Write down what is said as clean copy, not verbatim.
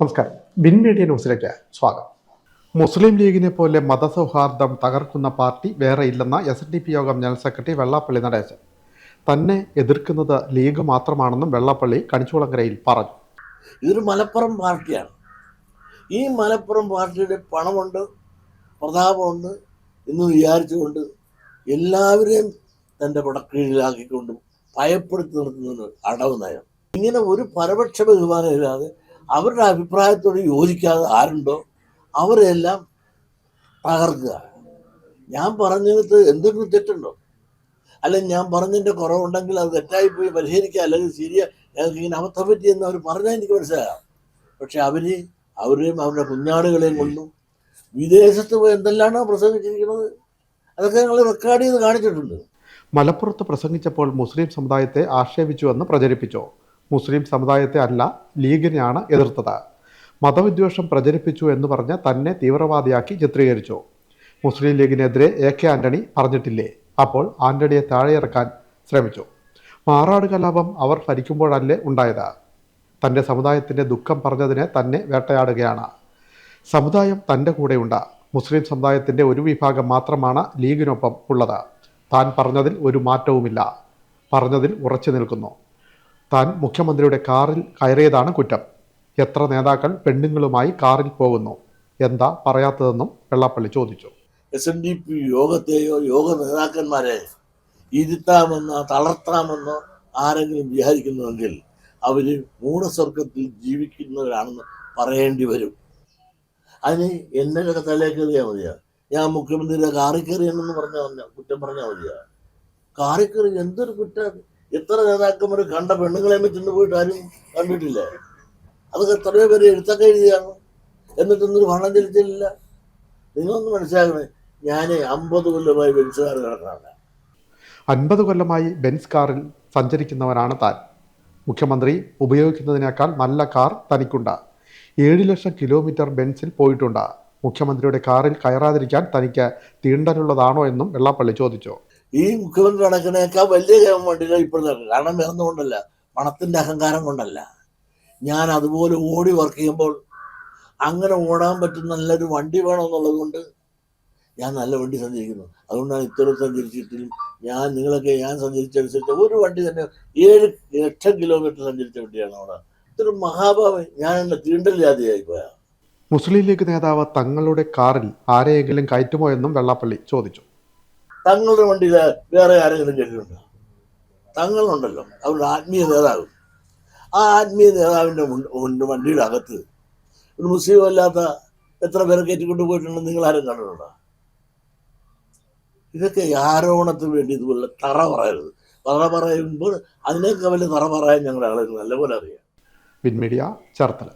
നമസ്കാരം. Bin media ന്യൂസിലേക്ക് സ്വാഗതം. മുസ്ലിം ലീഗിനെ പോലെ മതസൗഹാർദ്ദം തകർക്കുന്ന പാർട്ടി വേറെ ഇല്ലെന്ന SNDP യോഗം ജനറൽ സെക്രട്ടറി വെള്ളാപ്പള്ളി നടേശൻ. തന്നെ എതിർക്കുന്നത് ലീഗ് മാത്രമാണെന്നും വെള്ളാപ്പള്ളി കണിച്ചുകുളങ്ങരയിൽ പറഞ്ഞു. ഇതൊരു മലപ്പുറം പാർട്ടിയാണ്. ഈ മലപ്പുറം പാർട്ടിയുടെ പണമുണ്ട്, പ്രതാപമുണ്ട് എന്ന് വിചാരിച്ചുകൊണ്ട് എല്ലാവരെയും തൻ്റെ പടക്കീഴിലാക്കിക്കൊണ്ടും ഭയപ്പെടുത്തി നിർത്തുന്ന അടവ് നയം. ഇങ്ങനെ ഒരു പരപക്ഷ ബഹുമാനമില്ലാതെ അവരുടെ അഭിപ്രായത്തോട് യോജിക്കാതെ ആരുണ്ടോ അവരെല്ലാം തകർക്കുക. ഞാൻ പറഞ്ഞതിനകത്ത് എന്തെങ്കിലും തെറ്റുണ്ടോ, അല്ലെങ്കിൽ ഞാൻ പറഞ്ഞതിൻ്റെ കുറവുണ്ടെങ്കിൽ അത് തെറ്റായിപ്പോയി പരിഹരിക്കുക, അല്ലെങ്കിൽ ശരിയാ ഞങ്ങൾക്ക് ഇങ്ങനെ അബദ്ധം പറ്റിയെന്ന് അവർ പറഞ്ഞാൽ എനിക്ക് മനസ്സിലാകാം. പക്ഷെ അവരെയും അവരുടെ കുഞ്ഞാടുകളെയും കൊണ്ടും വിദേശത്ത് പോയി എന്തെല്ലാമാണ് പ്രസംഗിച്ചിരിക്കുന്നത് അതൊക്കെ ഞങ്ങൾ റെക്കോർഡ് ചെയ്ത് കാണിച്ചിട്ടുണ്ട്. മലപ്പുറത്ത് പ്രസംഗിച്ചപ്പോൾ മുസ്ലിം സമുദായത്തെ ആക്ഷേപിച്ചുവെന്ന് പ്രചരിപ്പിച്ചു. മുസ്ലിം സമുദായത്തെ അല്ല, ലീഗിനെയാണ് എതിർത്തത്. മതവിദ്വേഷം പ്രചരിപ്പിച്ചു എന്ന് പറഞ്ഞ് തന്നെ തീവ്രവാദിയാക്കി ചിത്രീകരിച്ചു. മുസ്ലിം ലീഗിനെതിരെ AK ആന്റണി പറഞ്ഞിട്ടില്ലേ? അപ്പോൾ ആന്റണിയെ താഴെയിറക്കാൻ ശ്രമിച്ചു. മാറാട് കലാപം അവർ ഭരിക്കുമ്പോഴല്ലേ ഉണ്ടായത്? തൻ്റെ സമുദായത്തിൻ്റെ ദുഃഖം പറഞ്ഞതിന് തന്നെ വേട്ടയാടുകയാണ്. സമുദായം തൻ്റെ കൂടെയുണ്ട്. മുസ്ലിം സമുദായത്തിൻ്റെ ഒരു വിഭാഗം മാത്രമാണ് ലീഗിനൊപ്പം ഉള്ളത്. താൻ പറഞ്ഞതിൽ ഒരു മാറ്റവുമില്ല. പറഞ്ഞതിൽ ഉറച്ചു നിൽക്കുന്നു. താൻ മുഖ്യമന്ത്രിയുടെ കാറിൽ കയറിയതാണ് കുറ്റം. എത്ര നേതാക്കൾ പെണ്ണുങ്ങളുമായി കാറിൽ പോകുന്നു? എന്താ പറയാത്തതെന്നും വെള്ളാപ്പള്ളി ചോദിച്ചു. SNDP യോഗത്തെയോ യോഗ നേതാക്കന്മാരെ ഇരുത്താമെന്നോ തളർത്താമെന്നോ ആരെങ്കിലും വിചാരിക്കുന്നുവെങ്കിൽ അവർ മൂഢസ്വർഗത്തിൽ ജീവിക്കുന്നവരാണെന്ന് പറയേണ്ടി വരും. അതിന് എന്നെ തലയിൽ കയറിയാൽ മതിയാ. ഞാൻ മുഖ്യമന്ത്രിയുടെ കാറിൽ കയറിയെന്ന് കുറ്റം പറഞ്ഞാൽ മതിയാ. കാറിൽ കയറി എന്തൊരു കുറ്റം! എത്ര നേതാക്കന്മാർ കണ്ട പെണ്ണുങ്ങളെ ചെന്ന് പോയിട്ട് ആരും കണ്ടിട്ടില്ല. അതൊക്കെ എത്രയോ പേര് എഴുത്തൊക്കെ എഴുതിയാണ്, എന്നിട്ടൊന്നൊരു പണം ചെലുത്തില്ല. നിങ്ങളൊന്ന് മനസ്സിലാക്കണേ, ഞാൻ 50 കൊല്ലമായി ബെൻസ് കാർ കിടക്കാണ്. 50 കൊല്ലമായി ബെൻസ് കാറിൽ സഞ്ചരിക്കുന്നവനാണ് താൻ. മുഖ്യമന്ത്രി ഉപയോഗിക്കുന്നതിനേക്കാൾ നല്ല കാർ തനിക്കുണ്ട്. 7 ലക്ഷം കിലോമീറ്റർ ബെൻസിൽ പോയിട്ടുണ്ട്. മുഖ്യമന്ത്രിയുടെ കാറിൽ കയറാതിരിക്കാൻ തനിക്ക് തീണ്ടലുള്ളതാണോ എന്നും വെള്ളാപ്പള്ളി ചോദിച്ചു. ഈ മുഖ്യമന്ത്രി നടക്കുന്നേക്കാൾ വലിയ വണ്ടികൾ ഇപ്പോഴും, കാരണം വേറൊന്നുകൊണ്ടല്ല, പണത്തിൻ്റെ അഹങ്കാരം കൊണ്ടല്ല. ഞാൻ അതുപോലെ ഓടി വർക്ക് ചെയ്യുമ്പോൾ അങ്ങനെ ഓടാൻ പറ്റുന്ന നല്ലൊരു വണ്ടി വേണമെന്നുള്ളത് കൊണ്ട് ഞാൻ നല്ല വണ്ടി സഞ്ചരിക്കുന്നു. അതുകൊണ്ടാണ് ഇത്തരം സഞ്ചരിച്ചിട്ടും ഞാൻ സഞ്ചരിച്ചനുസരിച്ച് ഒരു വണ്ടി തന്നെ 7 ലക്ഷം കിലോമീറ്റർ സഞ്ചരിച്ച വണ്ടിയാണ് അവിടെ. ഇത്ര മഹാഭാവം ഞാൻ എന്നെ തീണ്ടലില്ലാതെയായി പോയാ. മുസ്ലിം ലീഗ് നേതാവ് തങ്ങളുടെ കാറിൽ ആരെയെങ്കിലും കയറ്റുമോ എന്നും വെള്ളാപ്പള്ളി ചോദിച്ചു. തങ്ങളുടെ വണ്ടിയിൽ വേറെ ആരെങ്കിലും കയറ്റിയിട്ടുണ്ടോ? തങ്ങളുണ്ടല്ലോ, അവരുടെ ആത്മീയ നേതാവ്. ആ ആത്മീയ നേതാവിൻ്റെ വണ്ടിയുടെ അകത്ത് ഒരു മുസ്ലിം അല്ലാത്ത എത്ര പേരെ കയറ്റിക്കൊണ്ട് പോയിട്ടുണ്ടെന്ന് നിങ്ങൾ ആരും കണ്ടിട്ടുണ്ടോ? ഇതൊക്കെ ആരോപണത്തിന് വേണ്ടി ഇതുപോലെ തറ പറയരുത്. തറ പറയുമ്പോൾ അതിനേക്കാൾ വലിയ തറ പറയാൻ ഞങ്ങളുടെ ആളുകൾ നല്ലപോലെ അറിയാം. Bin media, Cherthala.